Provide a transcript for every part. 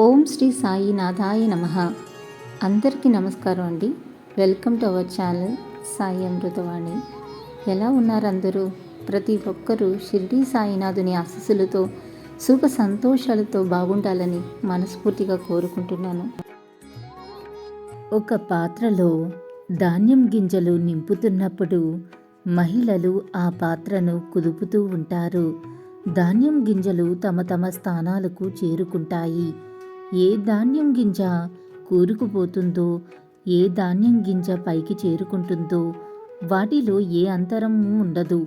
ఓం శ్రీ సాయినాథాయ నమః. అందరికీ నమస్కారం అండి. Welcome to our channel Sai Amruthavani. ఎలా ఉన్నారు అందరూ? ప్రతి ఒక్కరూ షిరిడి సాయినాథుని ఆశీస్సులతో సుఖ సంతోషాలతో బాగుండాలని మనస్ఫూర్తిగా కోరుకుంటున్నాను. ఒక పాత్రలో ధాన్యం గింజలు నింపుతున్నప్పుడు మహిళలు ఆ పాత్రను కుదుపుతూ ఉంటారు. ధాన్యం గింజలు తమ తమ స్థానాలకు చేరుకుంటాయి. ఏ ధాన్యం గింజ కూరుకుపోతుందో, ఏ ధాన్యం గింజ పైకి చేరుకుంటుందో వాటిలో ఏ అంతరము ఉండదు.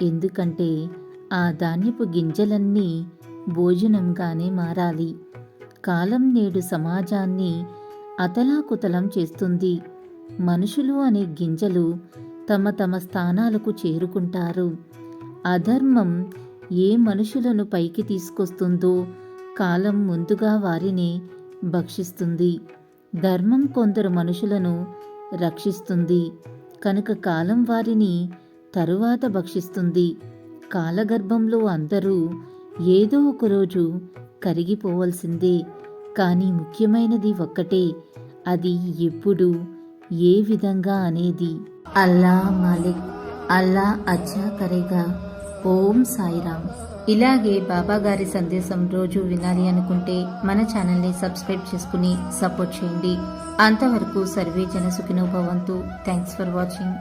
ఎందుకంటే ఆ ధాన్యపు గింజలన్నీ భోజనంగానే మారాలి. కాలం నేడు సమాజాన్ని అతలాకుతలం చేస్తుంది. మనుషులు అనే గింజలు తమ తమ స్థానాలకు చేరుకుంటారు. అధర్మం ఏ మనుషులను పైకి తీసుకొస్తుందో కాలం ముందుగా వారిని భక్షిస్తుంది. ధర్మం కొందరు మనుషులను రక్షిస్తుంది కనుక కాలం వారిని తరువాత భక్షిస్తుంది. కాలగర్భంలో అందరూ ఏదో ఒకరోజు కరిగిపోవలసిందే. కానీ ముఖ్యమైనది ఒక్కటే, అది ఎప్పుడు, ఏ విధంగా అనేది. అల్లా మాలిక్, అల్లా అచ్చా కరేగా. ఓం సాయిరామ్. ఇలాగే బాబా గారి సందేశం రోజు వినాలి అనుకుంటే మన ఛానల్ని సబ్స్క్రైబ్ చేసుకుని సపోర్ట్ చేయండి. అంతవరకు సర్వే జన సుఖినో భవంతు. Thanks for watching.